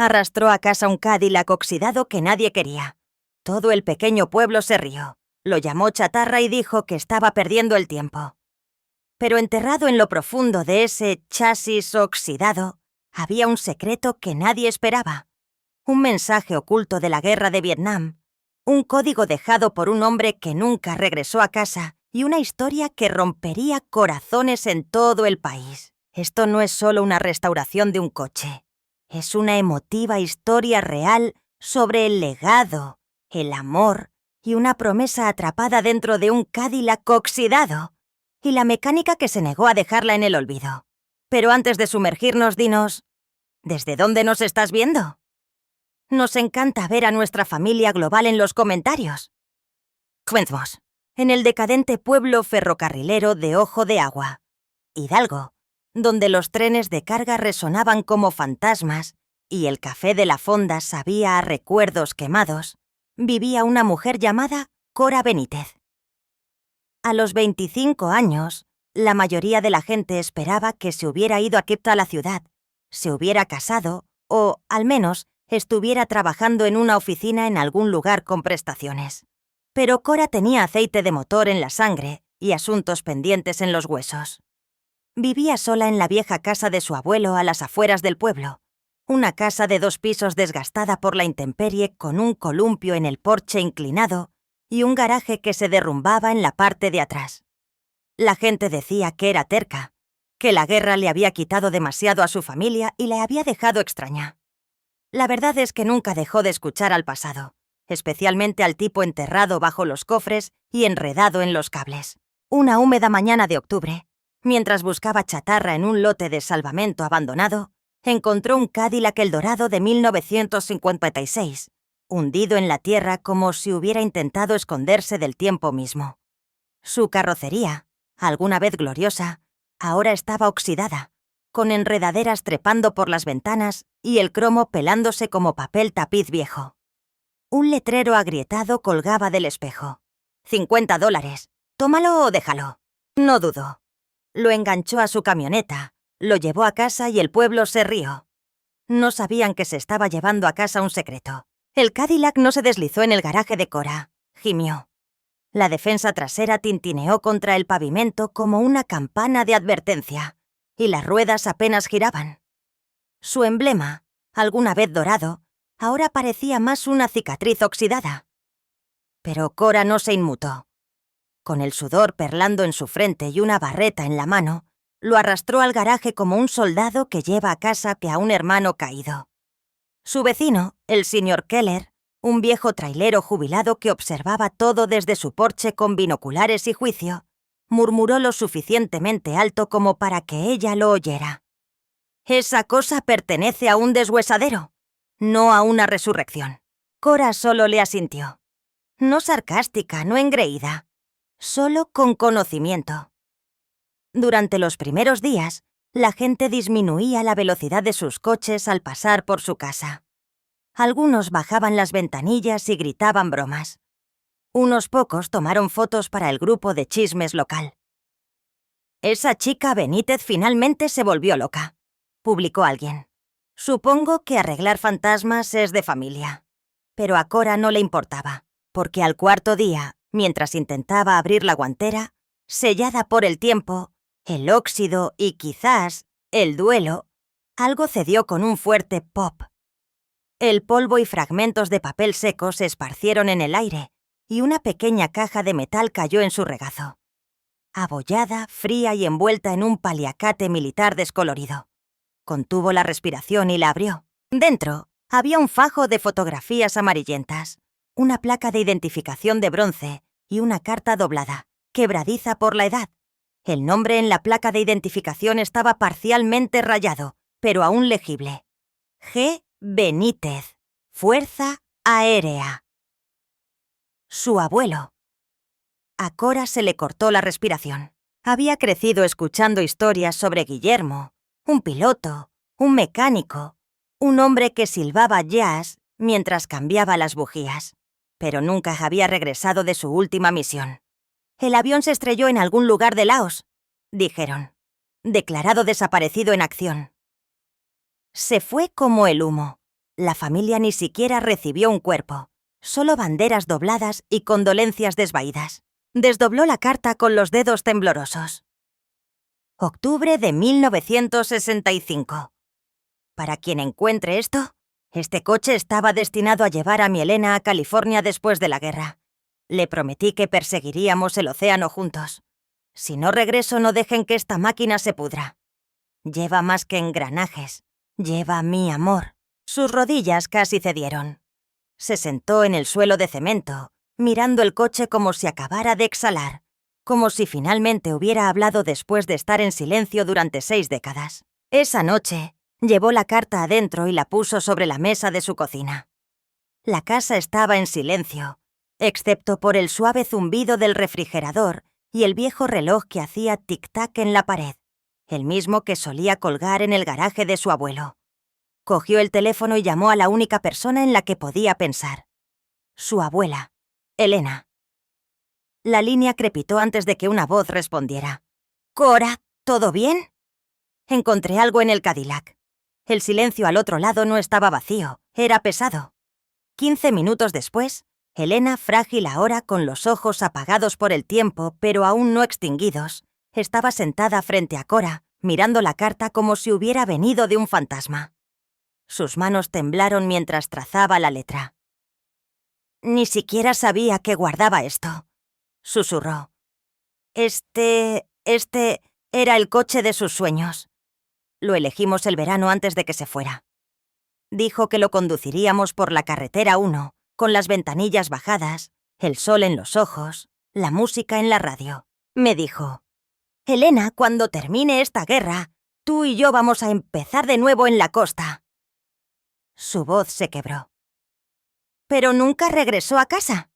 Arrastró a casa un Cadillac oxidado que nadie quería. Todo el pequeño pueblo se rió. Lo llamó chatarra y dijo que estaba perdiendo el tiempo. Pero enterrado en lo profundo de ese chasis oxidado, había un secreto que nadie esperaba. Un mensaje oculto de la guerra de Vietnam, un código dejado por un hombre que nunca regresó a casa y una historia que rompería corazones en todo el país. Esto no es solo una restauración de un coche. Es una emotiva historia real sobre el legado, el amor y una promesa atrapada dentro de un Cadillac oxidado, y la mecánica que se negó a dejarla en el olvido. Pero antes de sumergirnos, dinos, ¿desde dónde nos estás viendo? Nos encanta ver a nuestra familia global en los comentarios. Cuéntanos, en el decadente pueblo ferrocarrilero de Ojo de Agua, Hidalgo, donde los trenes de carga resonaban como fantasmas y el café de la fonda sabía a recuerdos quemados, vivía una mujer llamada Cora Benítez. A los 25 años, la mayoría de la gente esperaba que se hubiera ido a la ciudad, se hubiera casado o, al menos, estuviera trabajando en una oficina en algún lugar con prestaciones. Pero Cora tenía aceite de motor en la sangre y asuntos pendientes en los huesos. Vivía sola en la vieja casa de su abuelo a las afueras del pueblo, una casa de 2 pisos desgastada por la intemperie con un columpio en el porche inclinado y un garaje que se derrumbaba en la parte de atrás. La gente decía que era terca, que la guerra le había quitado demasiado a su familia y le había dejado extraña. La verdad es que nunca dejó de escuchar al pasado, especialmente al tipo enterrado bajo los cofres y enredado en los cables. Una húmeda mañana de octubre, mientras buscaba chatarra en un lote de salvamento abandonado, encontró un Cadillac Eldorado de 1956, hundido en la tierra como si hubiera intentado esconderse del tiempo mismo. Su carrocería, alguna vez gloriosa, ahora estaba oxidada, con enredaderas trepando por las ventanas y el cromo pelándose como papel tapiz viejo. Un letrero agrietado colgaba del espejo. $50. Tómalo o déjalo. No dudó. Lo enganchó a su camioneta, lo llevó a casa y el pueblo se rió. No sabían que se estaba llevando a casa un secreto. El Cadillac no se deslizó en el garaje de Cora, gimió. La defensa trasera tintineó contra el pavimento como una campana de advertencia, y las ruedas apenas giraban. Su emblema, alguna vez dorado, ahora parecía más una cicatriz oxidada. Pero Cora no se inmutó. Con el sudor perlando en su frente y una barreta en la mano, lo arrastró al garaje como un soldado que lleva a casa a un hermano caído. Su vecino, el señor Keller, un viejo trailero jubilado que observaba todo desde su porche con binoculares y juicio, murmuró lo suficientemente alto como para que ella lo oyera. «Esa cosa pertenece a un deshuesadero, no a una resurrección». Cora solo le asintió. No sarcástica, no engreída, solo con conocimiento. Durante los primeros días, la gente disminuía la velocidad de sus coches al pasar por su casa. Algunos bajaban las ventanillas y gritaban bromas. Unos pocos tomaron fotos para el grupo de chismes local. «Esa chica Benítez finalmente se volvió loca», publicó alguien. «Supongo que arreglar fantasmas es de familia». Pero a Cora no le importaba, porque al cuarto día, mientras intentaba abrir la guantera, sellada por el tiempo, el óxido y quizás el duelo, algo cedió con un fuerte pop. El polvo y fragmentos de papel seco se esparcieron en el aire y una pequeña caja de metal cayó en su regazo. Abollada, fría y envuelta en un paliacate militar descolorido. Contuvo la respiración y la abrió. Dentro había un fajo de fotografías amarillentas, una placa de identificación de bronce y una carta doblada, quebradiza por la edad. El nombre en la placa de identificación estaba parcialmente rayado, pero aún legible. G. Benítez, Fuerza Aérea. Su abuelo. A Cora se le cortó la respiración. Había crecido escuchando historias sobre Guillermo, un piloto, un mecánico, un hombre que silbaba jazz mientras cambiaba las bujías, pero nunca había regresado de su última misión. «El avión se estrelló en algún lugar de Laos», dijeron. «Declarado desaparecido en acción». Se fue como el humo, La familia ni siquiera recibió un cuerpo, solo banderas dobladas y condolencias desvaídas. Desdobló la carta con los dedos temblorosos. Octubre de 1965. Para quien encuentre esto, este coche estaba destinado a llevar a mi Elena a California después de la guerra. Le prometí que perseguiríamos el océano juntos. Si no regreso, no dejen que esta máquina se pudra. Lleva más que engranajes. Lleva mi amor. Sus rodillas casi cedieron. Se sentó en el suelo de cemento, mirando el coche como si acabara de exhalar, como si finalmente hubiera hablado después de estar en silencio durante 6 décadas. Esa noche, llevó la carta adentro y la puso sobre la mesa de su cocina. La casa estaba en silencio, excepto por el suave zumbido del refrigerador y el viejo reloj que hacía tic-tac en la pared, el mismo que solía colgar en el garaje de su abuelo. Cogió el teléfono y llamó a la única persona en la que podía pensar. Su abuela, Elena. La línea crepitó antes de que una voz respondiera. «Cora, ¿todo bien?» Encontré algo en el Cadillac. El silencio al otro lado no estaba vacío, era pesado. 15 minutos después, Elena, frágil ahora con los ojos apagados por el tiempo pero aún no extinguidos, estaba sentada frente a Cora, mirando la carta como si hubiera venido de un fantasma. Sus manos temblaron mientras trazaba la letra. «Ni siquiera sabía que guardaba esto», susurró. Este era el coche de sus sueños. Lo elegimos el verano antes de que se fuera. Dijo que lo conduciríamos por la carretera 1, con las ventanillas bajadas, el sol en los ojos, la música en la radio. Me dijo, «Elena, cuando termine esta guerra, tú y yo vamos a empezar de nuevo en la costa». Su voz se quebró. «¿Pero nunca regresó a casa?»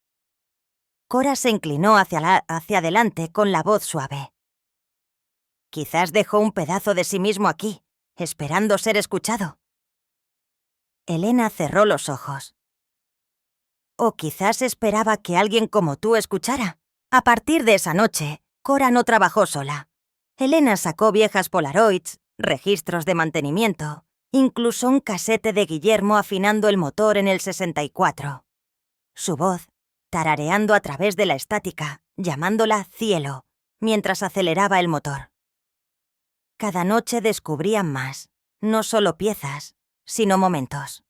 Cora se inclinó hacia adelante con la voz suave. «Quizás dejó un pedazo de sí mismo aquí, esperando ser escuchado». Elena cerró los ojos. «O quizás esperaba que alguien como tú escuchara». A partir de esa noche, Cora no trabajó sola. Elena sacó viejas Polaroids, registros de mantenimiento, incluso un casete de Guillermo afinando el motor en el 64. Su voz, tarareando a través de la estática, llamándola cielo, mientras aceleraba el motor. Cada noche descubrían más, no solo piezas, sino momentos.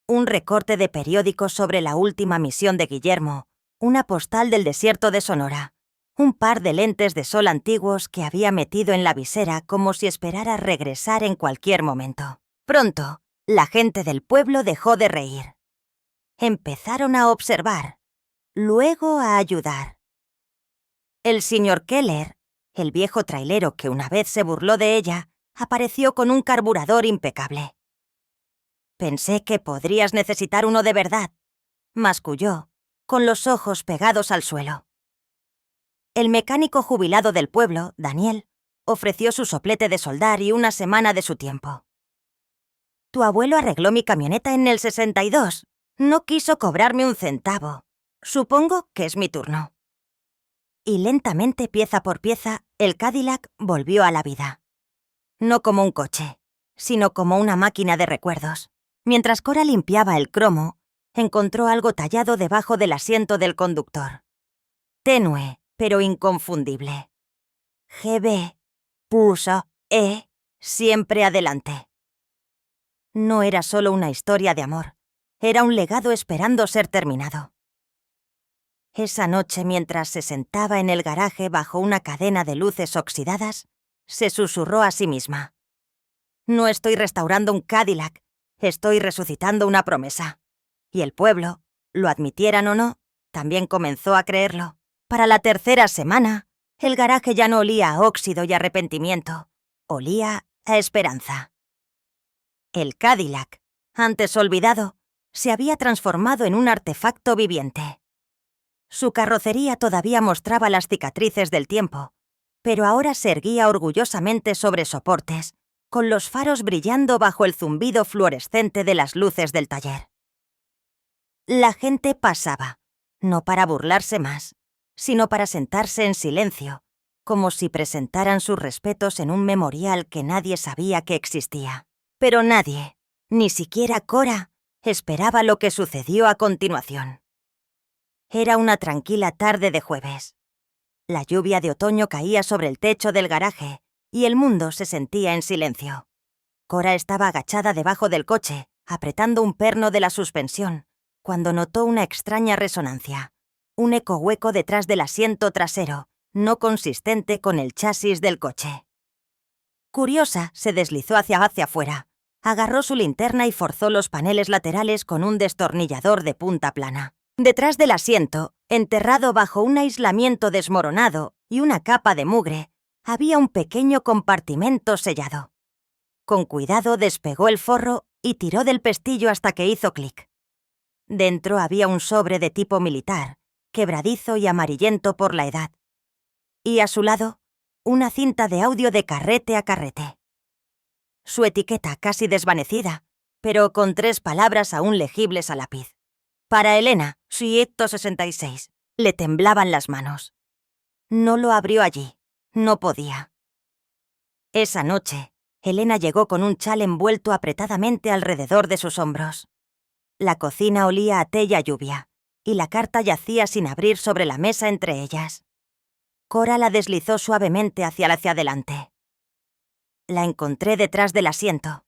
Un recorte de periódico sobre la última misión de Guillermo, una postal del desierto de Sonora, un par de lentes de sol antiguos que había metido en la visera como si esperara regresar en cualquier momento. Pronto, la gente del pueblo dejó de reír. Empezaron a observar, luego a ayudar. El señor Keller, el viejo trailero que una vez se burló de ella, apareció con un carburador impecable. «Pensé que podrías necesitar uno de verdad», masculló, con los ojos pegados al suelo. El mecánico jubilado del pueblo, Daniel, ofreció su soplete de soldar y una semana de su tiempo. «Tu abuelo arregló mi camioneta en el 62. No quiso cobrarme un centavo. Supongo que es mi turno». Y lentamente, pieza por pieza, el Cadillac volvió a la vida. No como un coche, sino como una máquina de recuerdos. Mientras Cora limpiaba el cromo, encontró algo tallado debajo del asiento del conductor. Tenue, pero inconfundible. GB, puso, siempre adelante. No era solo una historia de amor, era un legado esperando ser terminado. Esa noche, mientras se sentaba en el garaje bajo una cadena de luces oxidadas, se susurró a sí misma. «No estoy restaurando un Cadillac, estoy resucitando una promesa». Y el pueblo, lo admitieran o no, también comenzó a creerlo. Para la tercera semana, el garaje ya no olía a óxido y arrepentimiento, olía a esperanza. El Cadillac, antes olvidado, se había transformado en un artefacto viviente. Su carrocería todavía mostraba las cicatrices del tiempo, pero ahora se erguía orgullosamente sobre soportes, con los faros brillando bajo el zumbido fluorescente de las luces del taller. La gente pasaba, no para burlarse más, sino para sentarse en silencio, como si presentaran sus respetos en un memorial que nadie sabía que existía. Pero nadie Ni siquiera Cora esperaba lo que sucedió a continuación. Era una tranquila tarde de jueves. La lluvia de otoño caía sobre el techo del garaje y el mundo se sentía en silencio. Cora estaba agachada debajo del coche, apretando un perno de la suspensión, cuando notó una extraña resonancia, un eco hueco detrás del asiento trasero, no consistente con el chasis del coche. Curiosa, se deslizó hacia afuera, agarró su linterna y forzó los paneles laterales con un destornillador de punta plana. Detrás del asiento, enterrado bajo un aislamiento desmoronado y una capa de mugre, había un pequeño compartimento sellado. Con cuidado despegó el forro y tiró del pestillo hasta que hizo clic. Dentro había un sobre de tipo militar, quebradizo y amarillento por la edad. Y a su lado, una cinta de audio de carrete a carrete. Su etiqueta casi desvanecida, pero con 3 palabras aún legibles a lápiz. Para Elena, 166. Le temblaban las manos. No lo abrió allí. No podía. Esa noche, Elena llegó con un chal envuelto apretadamente alrededor de sus hombros. La cocina olía a té y a lluvia, y la carta yacía sin abrir sobre la mesa entre ellas. Cora la deslizó suavemente hacia adelante. La encontré detrás del asiento.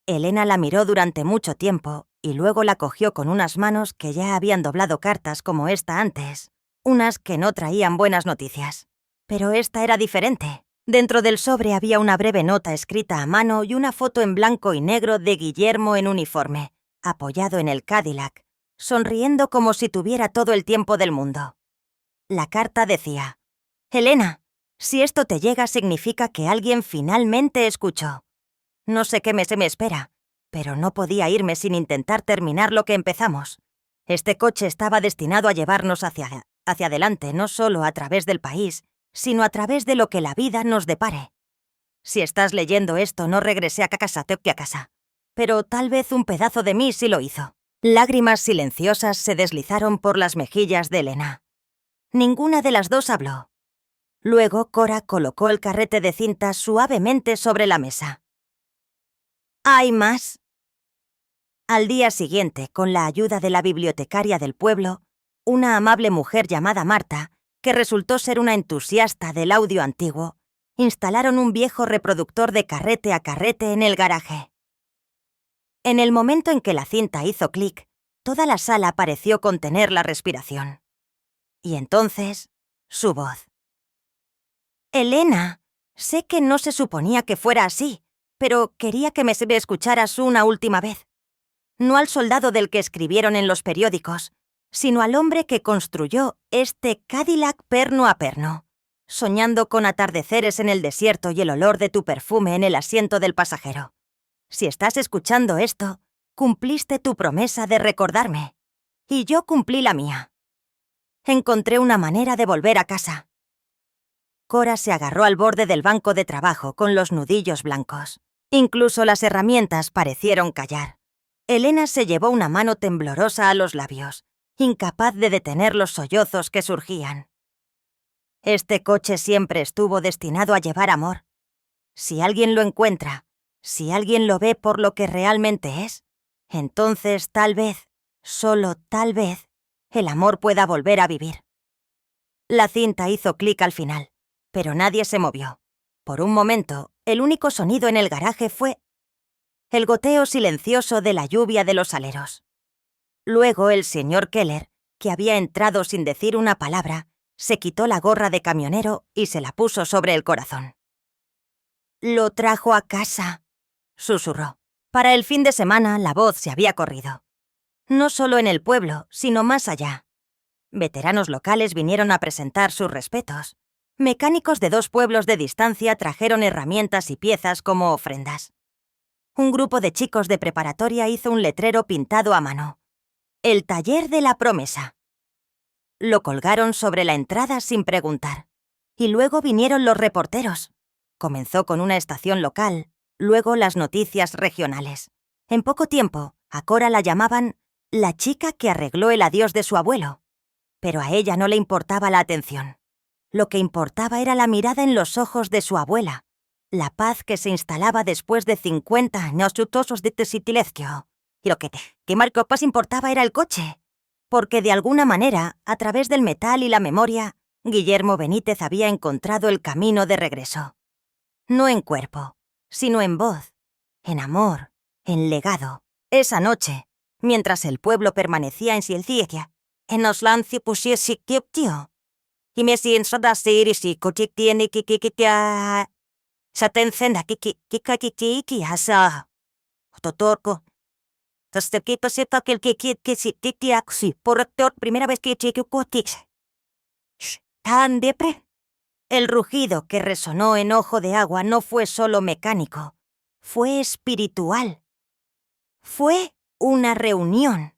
Elena la miró durante mucho tiempo y luego la cogió con unas manos que ya habían doblado cartas como esta antes, unas que no traían buenas noticias. Pero esta era diferente. Dentro del sobre había una breve nota escrita a mano y una foto en blanco y negro de Guillermo en uniforme, apoyado en el Cadillac, sonriendo como si tuviera todo el tiempo del mundo. La carta decía: «Elena, si esto te llega significa que alguien finalmente escuchó. No sé qué se me espera, pero no podía irme sin intentar terminar lo que empezamos. Este coche estaba destinado a llevarnos hacia adelante, no solo a través del país, sino a través de lo que la vida nos depare. Si estás leyendo esto, no regresé a casa, pero tal vez un pedazo de mí sí lo hizo». Lágrimas silenciosas se deslizaron por las mejillas de Elena. Ninguna de las dos habló. Luego Cora colocó el carrete de cinta suavemente sobre la mesa. ¿Hay más? Al día siguiente, con la ayuda de la bibliotecaria del pueblo, una amable mujer llamada Marta, que resultó ser una entusiasta del audio antiguo, instalaron un viejo reproductor de carrete a carrete en el garaje. En el momento en que la cinta hizo clic, toda la sala pareció contener la respiración. Y entonces, su voz. «Elena, sé que no se suponía que fuera así, pero quería que me escucharas una última vez. No al soldado del que escribieron en los periódicos, sino al hombre que construyó este Cadillac perno a perno, soñando con atardeceres en el desierto y el olor de tu perfume en el asiento del pasajero. Si estás escuchando esto, cumpliste tu promesa de recordarme, y yo cumplí la mía. Encontré una manera de volver a casa». Cora se agarró al borde del banco de trabajo con los nudillos blancos. Incluso las herramientas parecieron callar. Elena se llevó una mano temblorosa a los labios, incapaz de detener los sollozos que surgían. Este coche siempre estuvo destinado a llevar amor. Si alguien lo encuentra, si alguien lo ve por lo que realmente es, entonces tal vez, solo tal vez, el amor pueda volver a vivir. La cinta hizo clic al final, pero nadie se movió. Por un momento, el único sonido en el garaje fue el goteo silencioso de la lluvia de los aleros. Luego el señor Keller, que había entrado sin decir una palabra, se quitó la gorra de camionero y se la puso sobre el corazón. «Lo trajo a casa», susurró. Para el fin de semana la voz se había corrido. No solo en el pueblo, sino más allá. Veteranos locales vinieron a presentar sus respetos. Mecánicos de 2 pueblos de distancia trajeron herramientas y piezas como ofrendas. Un grupo de chicos de preparatoria hizo un letrero pintado a mano. «El taller de la promesa». Lo colgaron sobre la entrada sin preguntar. Y luego vinieron los reporteros. Comenzó con una estación local, luego las noticias regionales. En poco tiempo, a Cora la llamaban la chica que arregló el adiós de su abuelo. Pero a ella no le importaba la atención. Lo que importaba era la mirada en los ojos de su abuela, La paz que se instalaba después de 50 años chutosos de silencio. Y lo que Marco Paz importaba era el coche. Porque de alguna manera, a través del metal y la memoria, Guillermo Benítez había encontrado el camino de regreso. No en cuerpo, sino en voz, en amor, en legado. Esa noche, mientras el pueblo permanecía en silencio, en los lances pusiese tío. Y me siento da ser y si coche tiene que Satencenda que asa. Totorco. Hasta que sepa que el que si tiaxi por actor primera vez que cheque cotix. Tan depre. El rugido que resonó en Ojo de Agua no fue solo mecánico, fue espiritual. Fue una reunión.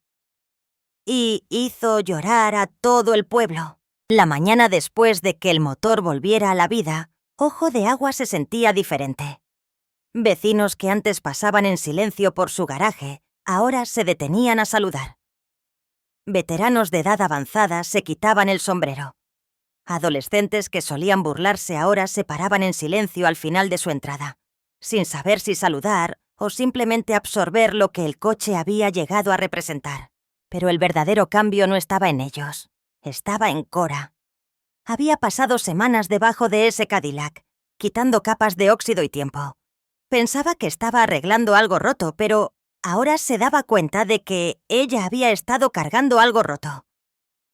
Y hizo llorar a todo el pueblo. La mañana después de que el motor volviera a la vida, Ojo de Agua se sentía diferente. Vecinos que antes pasaban en silencio por su garaje, ahora se detenían a saludar. Veteranos de edad avanzada se quitaban el sombrero. Adolescentes que solían burlarse ahora se paraban en silencio al final de su entrada, sin saber si saludar o simplemente absorber lo que el coche había llegado a representar. Pero el verdadero cambio no estaba en ellos, estaba en Cora. Había pasado semanas debajo de ese Cadillac, quitando capas de óxido y tiempo. Pensaba que estaba arreglando algo roto, pero ahora se daba cuenta de que ella había estado cargando algo roto.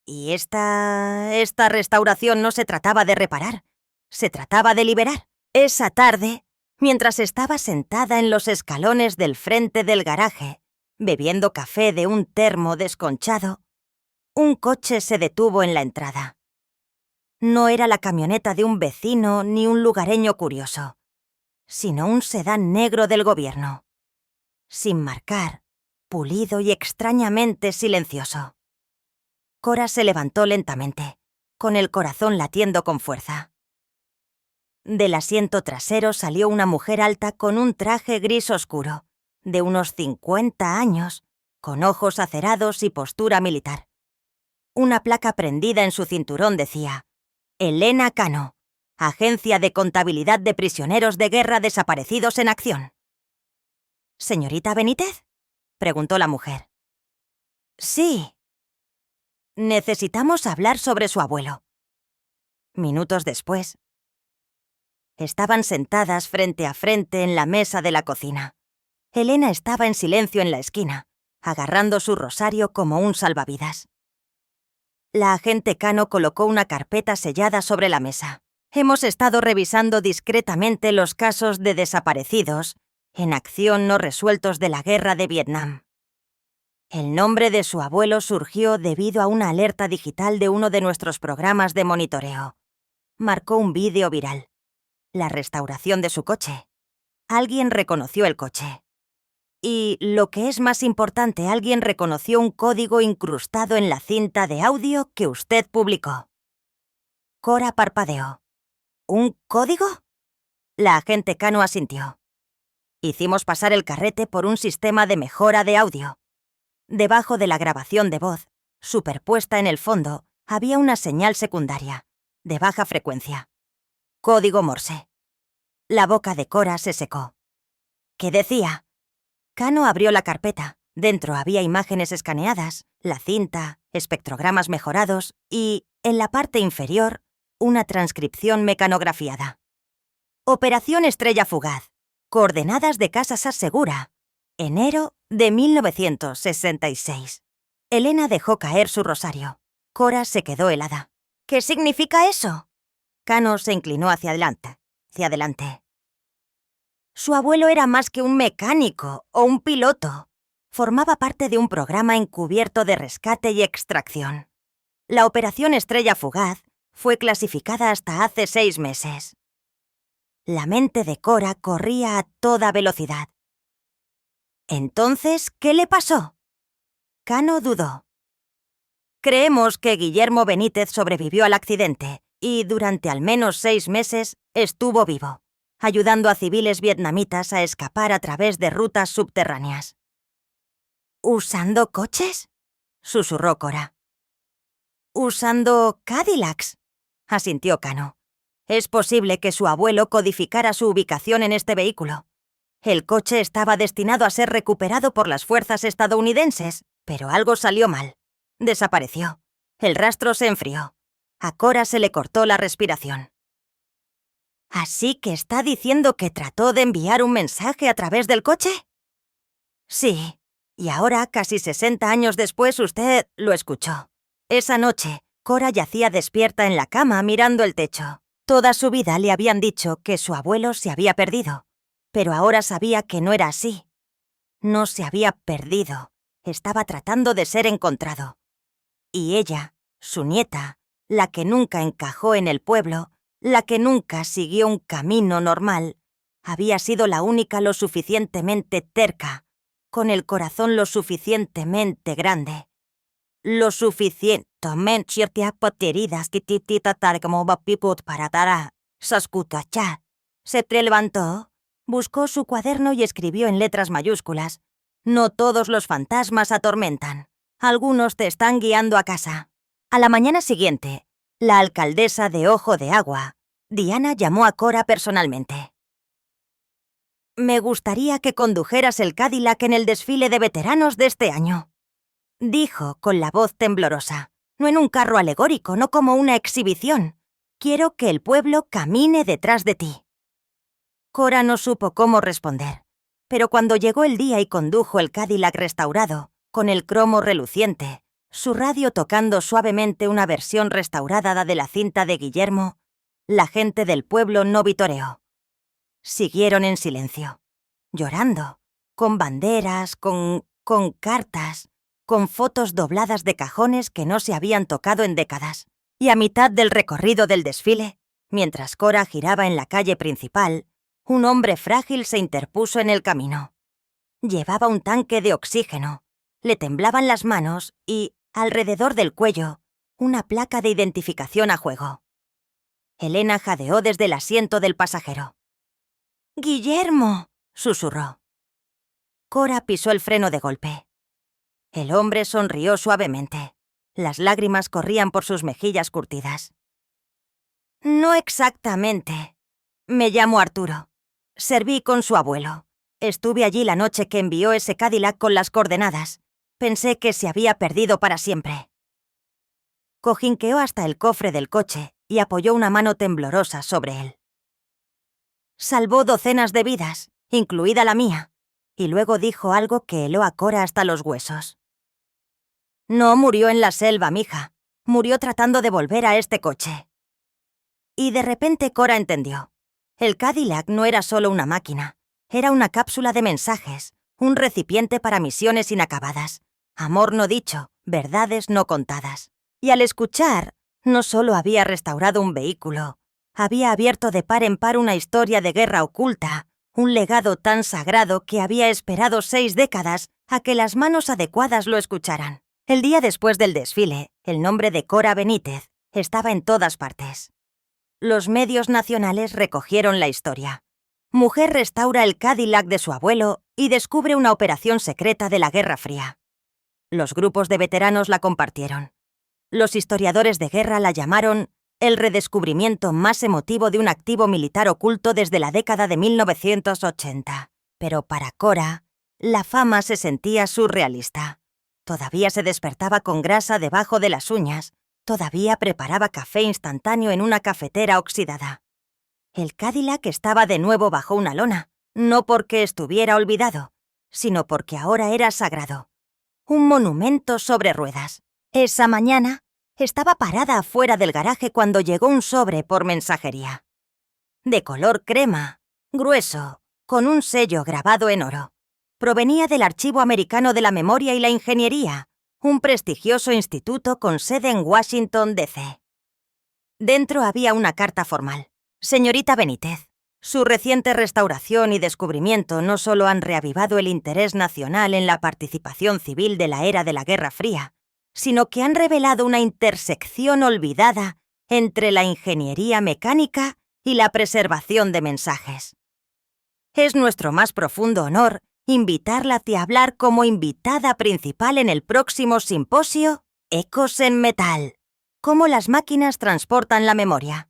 Y esta restauración no se trataba de reparar, se trataba de liberar. Esa tarde, mientras estaba sentada en los escalones del frente del garaje, bebiendo café de un termo desconchado, un coche se detuvo en la entrada. No era la camioneta de un vecino ni un lugareño curioso, sino un sedán negro del gobierno. Sin marcar, pulido y extrañamente silencioso. Cora se levantó lentamente, con el corazón latiendo con fuerza. Del asiento trasero salió una mujer alta con un traje gris oscuro, de unos 50 años, con ojos acerados y postura militar. Una placa prendida en su cinturón decía: Elena Cano, Agencia de Contabilidad de Prisioneros de Guerra Desaparecidos en Acción. ¿Señorita Benítez?, preguntó la mujer. Sí. Necesitamos hablar sobre su abuelo. Minutos después, estaban sentadas frente a frente en la mesa de la cocina. Elena estaba en silencio en la esquina, agarrando su rosario como un salvavidas. La agente Cano colocó una carpeta sellada sobre la mesa. Hemos estado revisando discretamente los casos de desaparecidos en acción no resueltos de la guerra de Vietnam. El nombre de su abuelo surgió debido a una alerta digital de uno de nuestros programas de monitoreo. Marcó un vídeo viral. La restauración de su coche. Alguien reconoció el coche. Y, lo que es más importante, alguien reconoció un código incrustado en la cinta de audio que usted publicó. Cora parpadeó. ¿Un código? La agente Cano asintió. Hicimos pasar el carrete por un sistema de mejora de audio. Debajo de la grabación de voz, superpuesta en el fondo, había una señal secundaria, de baja frecuencia. Código Morse. La boca de Cora se secó. ¿Qué decía? Cano abrió la carpeta. Dentro había imágenes escaneadas, la cinta, espectrogramas mejorados y, en la parte inferior, una transcripción mecanografiada. Operación Estrella Fugaz. Coordenadas de Casa Segura. Enero de 1966. Elena dejó caer su rosario. Cora se quedó helada. ¿Qué significa eso? Cano se inclinó hacia adelante. Su abuelo era más que un mecánico o un piloto. Formaba parte de un programa encubierto de rescate y extracción. La Operación Estrella Fugaz fue clasificada hasta hace 6 meses. La mente de Cora corría a toda velocidad. Entonces, ¿qué le pasó? Cano dudó. Creemos que Guillermo Benítez sobrevivió al accidente y durante al menos 6 meses estuvo vivo, ayudando a civiles vietnamitas a escapar a través de rutas subterráneas. ¿Usando coches?, susurró Cora. «Usando Cadillacs», asintió Cano. Es posible que su abuelo codificara su ubicación en este vehículo. El coche estaba destinado a ser recuperado por las fuerzas estadounidenses, pero algo salió mal. Desapareció. El rastro se enfrió. A Cora se le cortó la respiración. ¿Así que está diciendo que trató de enviar un mensaje a través del coche? Sí, y ahora, casi 60 años después, usted lo escuchó. Esa noche, Cora yacía despierta en la cama mirando el techo. Toda su vida le habían dicho que su abuelo se había perdido, pero ahora sabía que no era así. No se había perdido, estaba tratando de ser encontrado. Y ella, su nieta, la que nunca encajó en el pueblo, la que nunca siguió un camino normal, había sido la única lo suficientemente terca, con el corazón lo suficientemente grande, lo suficientemente heridas que titatar como vapiput para dar sascutachá. Se levantó, buscó su cuaderno y escribió en letras mayúsculas: no todos los fantasmas atormentan. Algunos te están guiando a casa. A la mañana siguiente, la alcaldesa de Ojo de Agua, Diana, llamó a Cora personalmente. Me gustaría que condujeras el Cadillac en el desfile de veteranos de este año, dijo con la voz temblorosa. No en un carro alegórico, no como una exhibición. Quiero que el pueblo camine detrás de ti. Cora no supo cómo responder, pero cuando llegó el día y condujo el Cadillac restaurado, con el cromo reluciente, su radio tocando suavemente una versión restaurada de la cinta de Guillermo, la gente del pueblo no vitoreó. Siguieron en silencio, llorando, con banderas, con cartas, con fotos dobladas de cajones que no se habían tocado en décadas. Y a mitad del recorrido del desfile, mientras Cora giraba en la calle principal, un hombre frágil se interpuso en el camino. Llevaba un tanque de oxígeno, le temblaban las manos y, alrededor del cuello, una placa de identificación a juego. Elena jadeó desde el asiento del pasajero. «¡Guillermo!», susurró. Cora pisó el freno de golpe. El hombre sonrió suavemente. Las lágrimas corrían por sus mejillas curtidas. «No exactamente. Me llamo Arturo. Serví con su abuelo. Estuve allí la noche que envió ese Cadillac con las coordenadas. Pensé que se había perdido para siempre». Cojinqueó hasta el cofre del coche y apoyó una mano temblorosa sobre él. «Salvó docenas de vidas, incluida la mía», y luego dijo algo que heló a Cora hasta los huesos. «No murió en la selva, mija. Murió tratando de volver a este coche». Y de repente Cora entendió. El Cadillac no era solo una máquina. Era una cápsula de mensajes, un recipiente para misiones inacabadas. Amor no dicho, verdades no contadas. Y al escuchar, no solo había restaurado un vehículo, había abierto de par en par una historia de guerra oculta, un legado tan sagrado que había esperado 6 décadas a que las manos adecuadas lo escucharan. El día después del desfile, el nombre de Cora Benítez estaba en todas partes. Los medios nacionales recogieron la historia. Mujer restaura el Cadillac de su abuelo y descubre una operación secreta de la Guerra Fría. Los grupos de veteranos la compartieron. Los historiadores de guerra la llamaron el redescubrimiento más emotivo de un activo militar oculto desde la década de 1980. Pero para Cora, la fama se sentía surrealista. Todavía se despertaba con grasa debajo de las uñas. Todavía preparaba café instantáneo en una cafetera oxidada. El Cadillac estaba de nuevo bajo una lona, no porque estuviera olvidado, sino porque ahora era sagrado. Un monumento sobre ruedas. Esa mañana, estaba parada afuera del garaje cuando llegó un sobre por mensajería. De color crema, grueso, con un sello grabado en oro. Provenía del Archivo Americano de la Memoria y la Ingeniería, un prestigioso instituto con sede en Washington, D.C. Dentro había una carta formal. Señorita Benítez, su reciente restauración y descubrimiento no solo han reavivado el interés nacional en la participación civil de la era de la Guerra Fría, sino que han revelado una intersección olvidada entre la ingeniería mecánica y la preservación de mensajes. Es nuestro más profundo honor invitarla a hablar como invitada principal en el próximo simposio Ecos en Metal, cómo las máquinas transportan la memoria.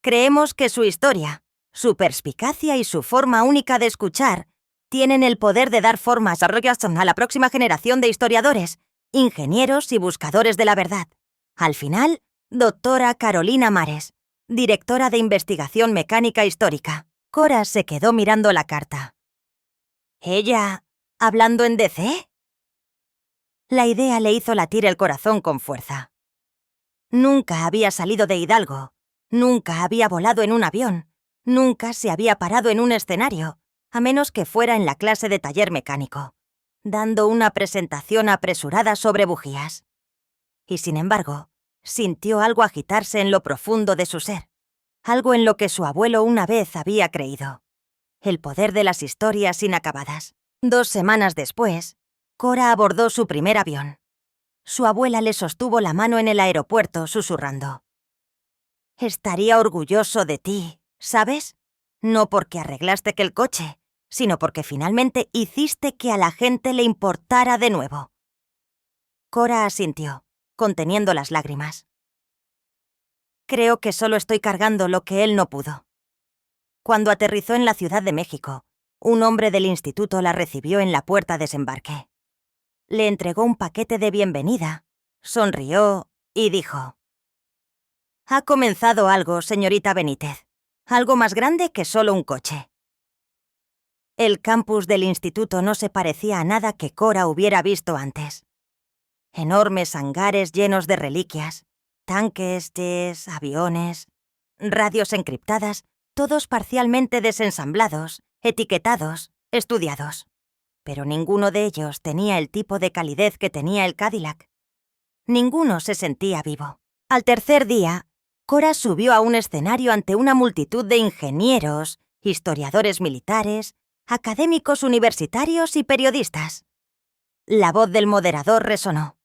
Creemos que su historia, su perspicacia y su forma única de escuchar tienen el poder de dar formas a la próxima generación de historiadores, ingenieros y buscadores de la verdad. Al final, doctora Carolina Mares, directora de Investigación Mecánica Histórica. Cora se quedó mirando la carta. ¿Ella hablando en DC? La idea le hizo latir el corazón con fuerza. Nunca había salido de Hidalgo, nunca había volado en un avión, nunca se había parado en un escenario, a menos que fuera en la clase de taller mecánico, dando una presentación apresurada sobre bujías. Y sin embargo, sintió algo agitarse en lo profundo de su ser, algo en lo que su abuelo una vez había creído: el poder de las historias inacabadas. 2 semanas después, Cora abordó su primer avión. Su abuela le sostuvo la mano en el aeropuerto, susurrando: «Estaría orgulloso de ti, ¿sabes? No porque arreglaste que el coche, sino porque finalmente hiciste que a la gente le importara de nuevo». Cora asintió, conteniendo las lágrimas. Creo que solo estoy cargando lo que él no pudo. Cuando aterrizó en la Ciudad de México, un hombre del instituto la recibió en la puerta de desembarque. Le entregó un paquete de bienvenida, sonrió y dijo: «Ha comenzado algo, señorita Benítez, algo más grande que solo un coche». El campus del instituto no se parecía a nada que Cora hubiera visto antes. Enormes hangares llenos de reliquias, tanques, jets, aviones, radios encriptadas, todos parcialmente desensamblados, etiquetados, estudiados. Pero ninguno de ellos tenía el tipo de calidez que tenía el Cadillac. Ninguno se sentía vivo. Al tercer día, Cora subió a un escenario ante una multitud de ingenieros, historiadores militares, académicos universitarios y periodistas. La voz del moderador resonó: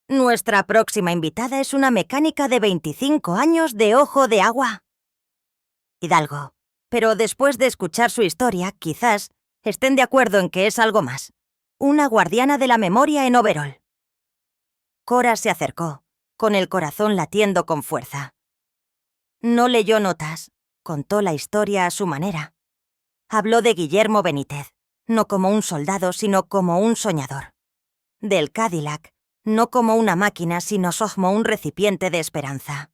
«Nuestra próxima invitada es una mecánica de 25 años de ojo de agua». Hidalgo. Pero después de escuchar su historia, quizás estén de acuerdo en que es algo más: una guardiana de la memoria en overol. Cora se acercó, con el corazón latiendo con fuerza. No leyó notas, contó la historia a su manera. Habló de Guillermo Benítez, no como un soldado, sino como un soñador. Del Cadillac, no como una máquina, sino como un recipiente de esperanza.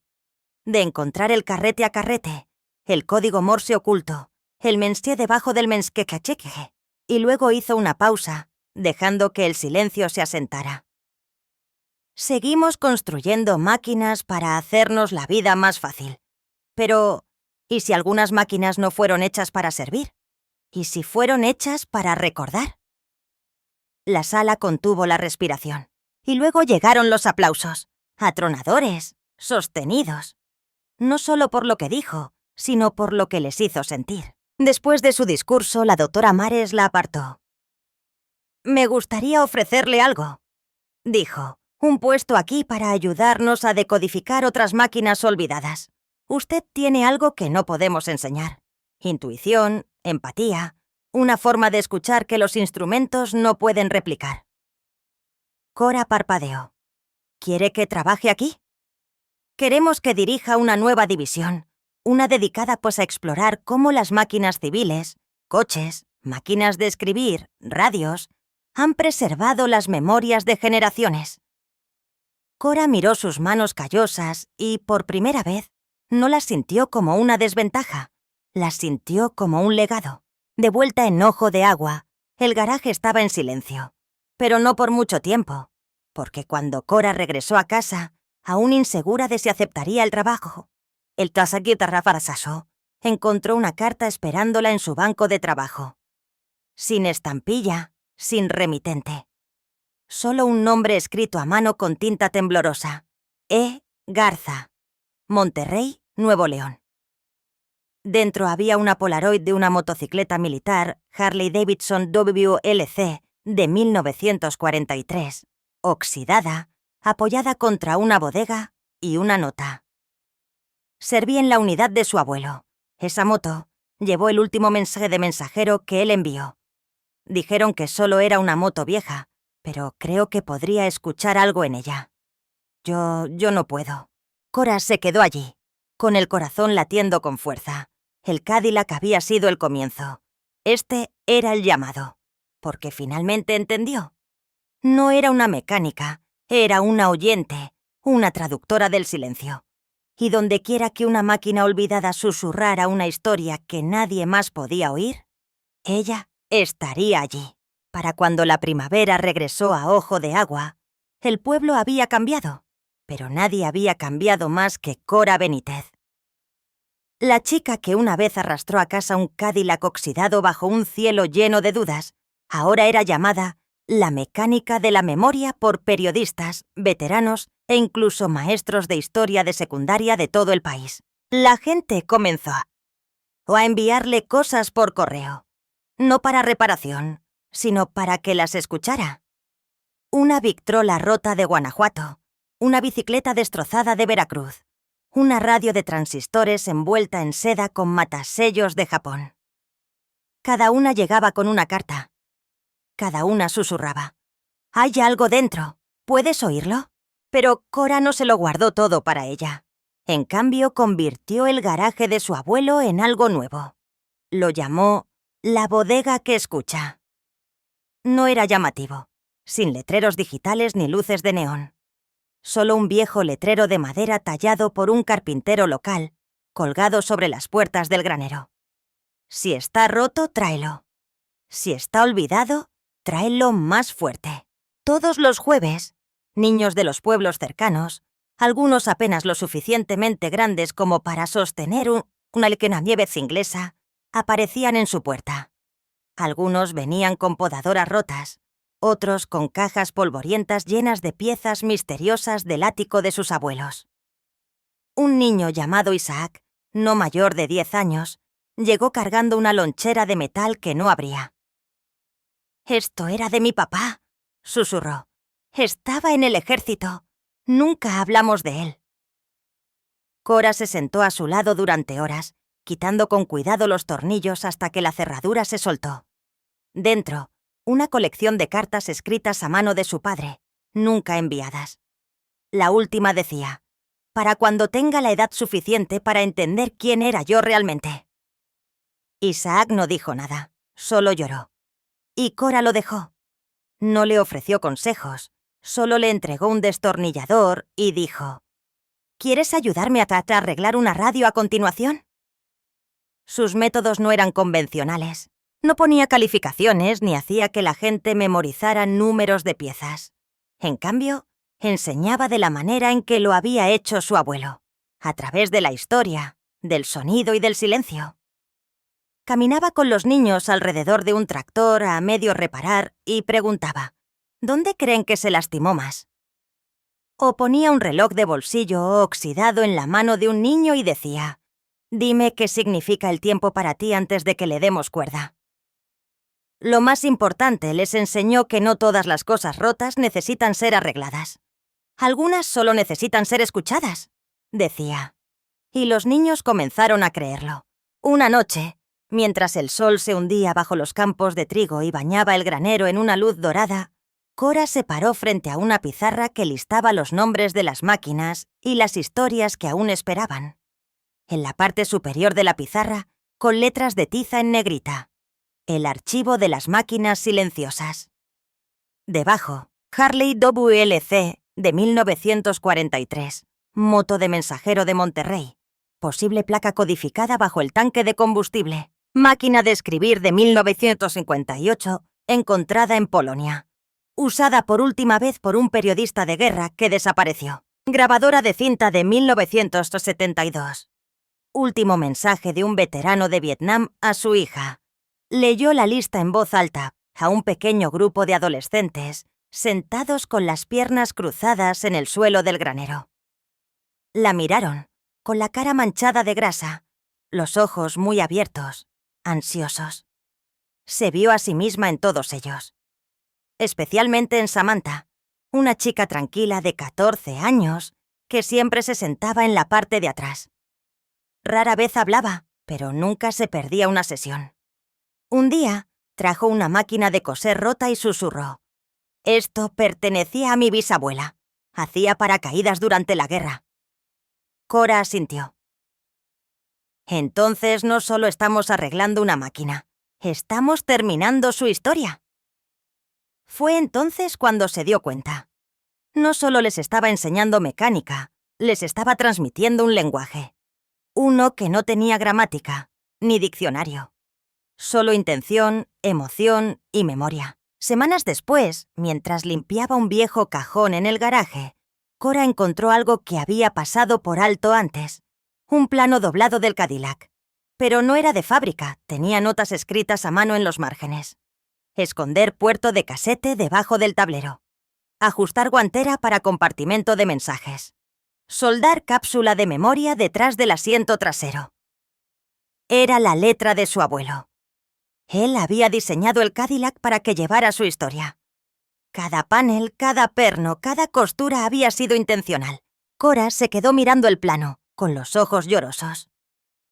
De encontrar el carrete a carrete, el código Morse oculto, el mensaje debajo del mensaje. Y luego hizo una pausa, dejando que el silencio se asentara. Seguimos construyendo máquinas para hacernos la vida más fácil. Pero, ¿y si algunas máquinas no fueron hechas para servir? ¿Y si fueron hechas para recordar? La sala contuvo la respiración. Y luego llegaron los aplausos, atronadores, sostenidos. No solo por lo que dijo, sino por lo que les hizo sentir. Después de su discurso, la doctora Mares la apartó. «Me gustaría ofrecerle algo», dijo. «Un puesto aquí para ayudarnos a decodificar otras máquinas olvidadas. Usted tiene algo que no podemos enseñar. Intuición, empatía, una forma de escuchar que los instrumentos no pueden replicar». Cora parpadeó. «¿Quiere que trabaje aquí? Queremos que dirija una nueva división, una dedicada a explorar cómo las máquinas civiles, coches, máquinas de escribir, radios, han preservado las memorias de generaciones». Cora miró sus manos callosas y, por primera vez, no las sintió como una desventaja, las sintió como un legado. De vuelta en Ojo de Agua, el garaje estaba en silencio. Pero no por mucho tiempo, porque cuando Cora regresó a casa, aún insegura de si aceptaría el trabajo, el tasaguitarra Farasaso encontró una carta esperándola en su banco de trabajo. Sin estampilla, sin remitente. Solo un nombre escrito a mano con tinta temblorosa: E. Garza, Monterrey, Nuevo León. Dentro había una Polaroid de una motocicleta militar Harley Davidson WLC de 1943, oxidada, apoyada contra una bodega, y una nota. «Serví en la unidad de su abuelo. Esa moto llevó el último mensaje de mensajero que él envió. Dijeron que solo era una moto vieja, pero creo que podría escuchar algo en ella. Yo no puedo». Cora se quedó allí, con el corazón latiendo con fuerza. El Cadillac había sido el comienzo. Este era el llamado, porque finalmente entendió. No era una mecánica, era una oyente, una traductora del silencio. Y dondequiera que una máquina olvidada susurrara una historia que nadie más podía oír, ella estaría allí. Para cuando la primavera regresó a Ojo de Agua, el pueblo había cambiado, pero nadie había cambiado más que Cora Benítez. La chica que una vez arrastró a casa un Cadillac oxidado bajo un cielo lleno de dudas, ahora era llamada la mecánica de la memoria por periodistas, veteranos e incluso maestros de historia de secundaria de todo el país. La gente comenzó a enviarle cosas por correo, no para reparación, sino para que las escuchara. Una Victrola rota de Guanajuato, una bicicleta destrozada de Veracruz, una radio de transistores envuelta en seda con matasellos de Japón. Cada una llegaba con una carta. Cada una susurraba: «Hay algo dentro, ¿puedes oírlo?». Pero Cora no se lo guardó todo para ella. En cambio, convirtió el garaje de su abuelo en algo nuevo. Lo llamó la bodega que escucha. No era llamativo, sin letreros digitales ni luces de neón. Solo un viejo letrero de madera tallado por un carpintero local, colgado sobre las puertas del granero. Si está roto, tráelo. Si está olvidado, tráelo más fuerte. Todos los jueves, niños de los pueblos cercanos, algunos apenas lo suficientemente grandes como para sostener una Nieves inglesa, aparecían en su puerta. Algunos venían con podadoras rotas, otros con cajas polvorientas llenas de piezas misteriosas del ático de sus abuelos. Un niño llamado Isaac, no mayor de 10 años, llegó cargando una lonchera de metal que no abría. «Esto era de mi papá», susurró. «Estaba en el ejército. Nunca hablamos de él». Cora se sentó a su lado durante horas, quitando con cuidado los tornillos hasta que la cerradura se soltó. Dentro, una colección de cartas escritas a mano de su padre, nunca enviadas. La última decía: «Para cuando tenga la edad suficiente para entender quién era yo realmente». Isaac no dijo nada, solo lloró. Y Cora lo dejó. No le ofreció consejos, solo le entregó un destornillador y dijo: «¿Quieres ayudarme a arreglar una radio a continuación?». Sus métodos no eran convencionales. No ponía calificaciones ni hacía que la gente memorizara números de piezas. En cambio, enseñaba de la manera en que lo había hecho su abuelo, a través de la historia, del sonido y del silencio. Caminaba con los niños alrededor de un tractor a medio reparar y preguntaba: «¿Dónde creen que se lastimó más?». O ponía un reloj de bolsillo oxidado en la mano de un niño y decía: «Dime qué significa el tiempo para ti antes de que le demos cuerda». Lo más importante, les enseñó que no todas las cosas rotas necesitan ser arregladas. Algunas solo necesitan ser escuchadas, decía. Y los niños comenzaron a creerlo. Una noche, mientras el sol se hundía bajo los campos de trigo y bañaba el granero en una luz dorada, Cora se paró frente a una pizarra que listaba los nombres de las máquinas y las historias que aún esperaban. En la parte superior de la pizarra, con letras de tiza en negrita: «El archivo de las máquinas silenciosas». Debajo, Harley WLC de 1943, moto de mensajero de Monterrey, posible placa codificada bajo el tanque de combustible. Máquina de escribir de 1958, encontrada en Polonia. Usada por última vez por un periodista de guerra que desapareció. Grabadora de cinta de 1972. Último mensaje de un veterano de Vietnam a su hija. Leyó la lista en voz alta a un pequeño grupo de adolescentes, sentados con las piernas cruzadas en el suelo del granero. La miraron, con la cara manchada de grasa, los ojos muy abiertos, ansiosos. Se vio a sí misma en todos ellos. Especialmente en Samantha, una chica tranquila de 14 años que siempre se sentaba en la parte de atrás. Rara vez hablaba, pero nunca se perdía una sesión. Un día, trajo una máquina de coser rota y susurró: «Esto pertenecía a mi bisabuela. Hacía paracaídas durante la guerra». Cora asintió. Entonces no solo estamos arreglando una máquina, estamos terminando su historia. Fue entonces cuando se dio cuenta. No solo les estaba enseñando mecánica, les estaba transmitiendo un lenguaje. Uno que no tenía gramática, ni diccionario. Solo intención, emoción y memoria. Semanas después, mientras limpiaba un viejo cajón en el garaje, Cora encontró algo que había pasado por alto antes. Un plano doblado del Cadillac. Pero no era de fábrica, tenía notas escritas a mano en los márgenes. Esconder puerto de casete debajo del tablero. Ajustar guantera para compartimento de mensajes. Soldar cápsula de memoria detrás del asiento trasero. Era la letra de su abuelo. Él había diseñado el Cadillac para que llevara su historia. Cada panel, cada perno, cada costura había sido intencional. Cora se quedó mirando el plano, con los ojos llorosos.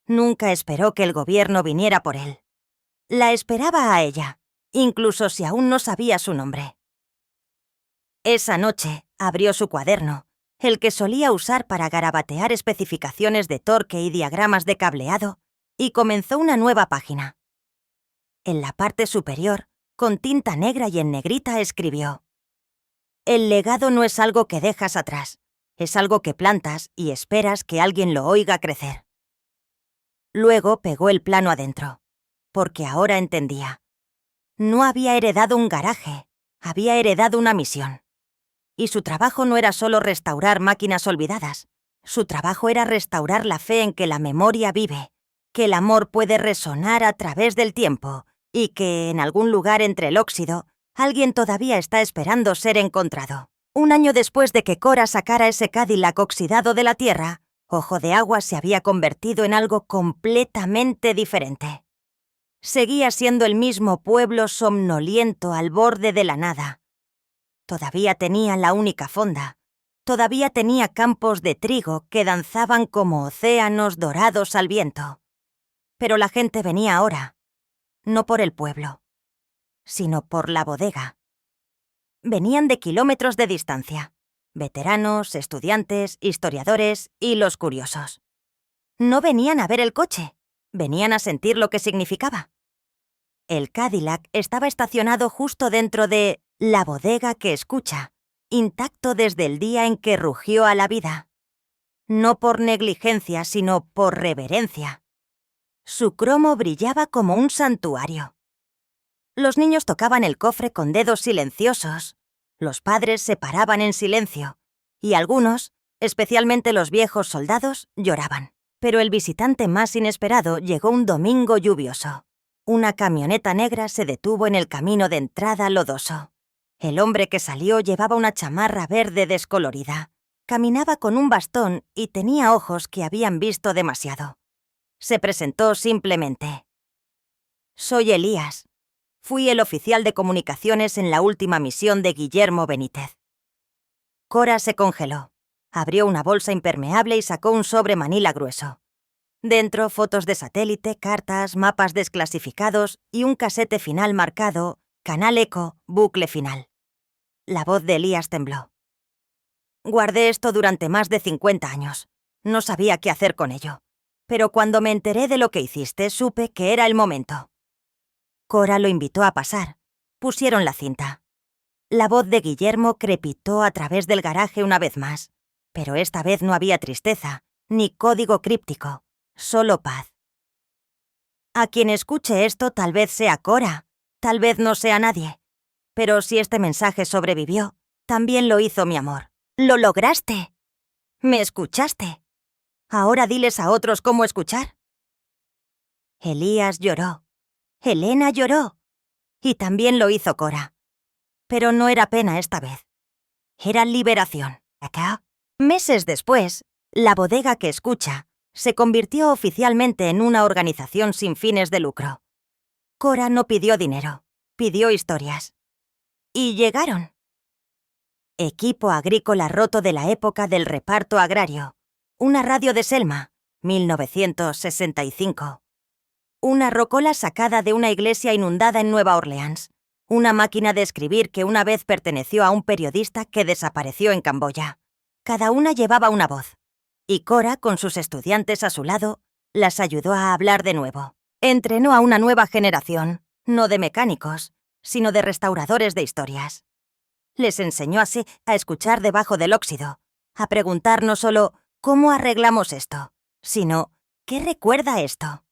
Nunca esperó que el gobierno viniera por él. La esperaba a ella, incluso si aún no sabía su nombre. Esa noche abrió su cuaderno, el que solía usar para garabatear especificaciones de torque y diagramas de cableado, y comenzó una nueva página. En la parte superior, con tinta negra y en negrita, escribió: «El legado no es algo que dejas atrás, es algo que plantas y esperas que alguien lo oiga crecer». Luego pegó el plano adentro, porque ahora entendía. No había heredado un garaje, había heredado una misión. Y su trabajo no era solo restaurar máquinas olvidadas, su trabajo era restaurar la fe en que la memoria vive, que el amor puede resonar a través del tiempo y que, en algún lugar entre el óxido, alguien todavía está esperando ser encontrado. Un año después de que Cora sacara ese Cadillac oxidado de la tierra, Ojo de Agua se había convertido en algo completamente diferente. Seguía siendo el mismo pueblo somnoliento al borde de la nada. Todavía tenía la única fonda. Todavía tenía campos de trigo que danzaban como océanos dorados al viento. Pero la gente venía ahora, no por el pueblo, sino por la bodega. Venían de kilómetros de distancia, veteranos, estudiantes, historiadores y los curiosos. No venían a ver el coche, venían a sentir lo que significaba. El Cadillac estaba estacionado justo dentro de la bodega que escucha, intacto desde el día en que rugió a la vida. No por negligencia, sino por reverencia. Su cromo brillaba como un santuario. Los niños tocaban el cofre con dedos silenciosos. Los padres se paraban en silencio. Y algunos, especialmente los viejos soldados, lloraban. Pero el visitante más inesperado llegó un domingo lluvioso. Una camioneta negra se detuvo en el camino de entrada lodoso. El hombre que salió llevaba una chamarra verde descolorida. Caminaba con un bastón y tenía ojos que habían visto demasiado. Se presentó simplemente. «Soy Elías. Fui el oficial de comunicaciones en la última misión de Guillermo Benítez». Cora se congeló. Abrió una bolsa impermeable y sacó un sobre manila grueso. Dentro, fotos de satélite, cartas, mapas desclasificados y un casete final marcado «Canal Eco, bucle final». La voz de Elías tembló. «Guardé esto durante más de 50 años. No sabía qué hacer con ello. Pero cuando me enteré de lo que hiciste, supe que era el momento». Cora lo invitó a pasar. Pusieron la cinta. La voz de Guillermo crepitó a través del garaje una vez más. Pero esta vez no había tristeza, ni código críptico, solo paz. «A quien escuche esto tal vez sea Cora, tal vez no sea nadie. Pero si este mensaje sobrevivió, también lo hizo mi amor. ¡Lo lograste! ¡Me escuchaste! Ahora diles a otros cómo escuchar». Elías lloró. Elena lloró. Y también lo hizo Cora. Pero no era pena esta vez. Era liberación. ¿Acá? Meses después, la bodega que escucha se convirtió oficialmente en una organización sin fines de lucro. Cora no pidió dinero, pidió historias. Y llegaron. Equipo agrícola roto de la época del reparto agrario. Una radio de Selma, 1965. Una rocola sacada de una iglesia inundada en Nueva Orleans. Una máquina de escribir que una vez perteneció a un periodista que desapareció en Camboya. Cada una llevaba una voz. Y Cora, con sus estudiantes a su lado, Las ayudó a hablar de nuevo. Entrenó a una nueva generación, no de mecánicos, sino de restauradores de historias. Les enseñó así a escuchar debajo del óxido, a preguntar no solo ¿cómo arreglamos esto?, sino ¿qué recuerda esto?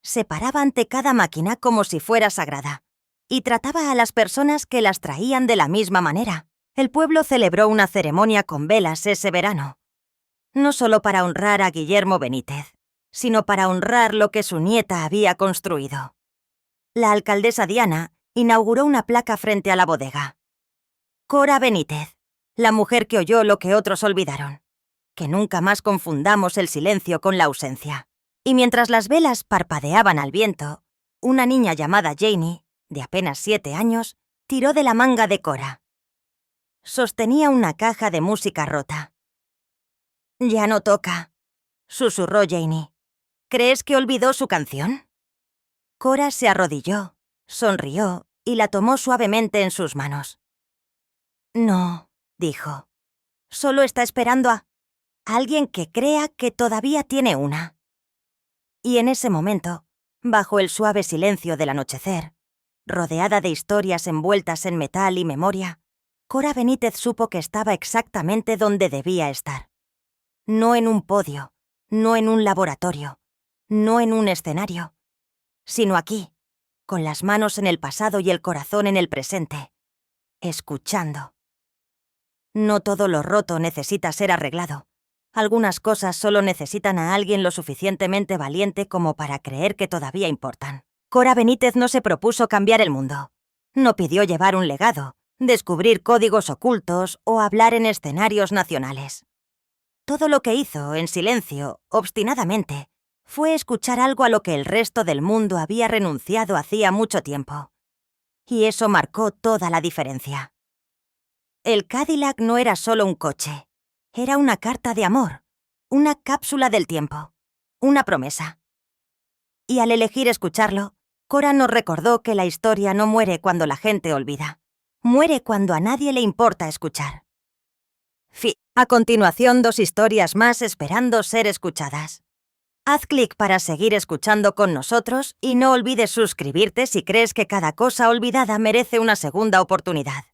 Se paraba ante cada máquina como si fuera sagrada y trataba a las personas que las traían de la misma manera. El pueblo celebró una ceremonia con velas ese verano, no solo para honrar a Guillermo Benítez, sino para honrar lo que su nieta había construido. La alcaldesa Diana inauguró una placa frente a la bodega. Cora Benítez, la mujer que oyó lo que otros olvidaron. Que nunca más confundamos el silencio con la ausencia. Y mientras las velas parpadeaban al viento, una niña llamada Janie, de apenas 7 años, tiró de la manga de Cora. Sostenía una caja de música rota. «Ya no toca», susurró Janie. «¿Crees que olvidó su canción?» Cora se arrodilló, sonrió y la tomó suavemente en sus manos. «No», dijo. «Solo está esperando a alguien que crea que todavía tiene una». Y en ese momento, bajo el suave silencio del anochecer, rodeada de historias envueltas en metal y memoria, Cora Benítez supo que estaba exactamente donde debía estar. No en un podio, no en un laboratorio, no en un escenario, sino aquí, con las manos en el pasado y el corazón en el presente, escuchando. No todo lo roto necesita ser arreglado. Algunas cosas solo necesitan a alguien lo suficientemente valiente como para creer que todavía importan. Cora Benítez no se propuso cambiar el mundo. No pidió llevar un legado, descubrir códigos ocultos o hablar en escenarios nacionales. Todo lo que hizo, en silencio, obstinadamente, fue escuchar algo a lo que el resto del mundo había renunciado hacía mucho tiempo. Y eso marcó toda la diferencia. El Cadillac no era solo un coche. Era una carta de amor, una cápsula del tiempo, una promesa. Y al elegir escucharlo, Cora nos recordó que la historia no muere cuando la gente olvida. Muere cuando a nadie le importa escuchar. A continuación, 2 historias más esperando ser escuchadas. Haz clic para seguir escuchando con nosotros y no olvides suscribirte si crees que cada cosa olvidada merece una segunda oportunidad.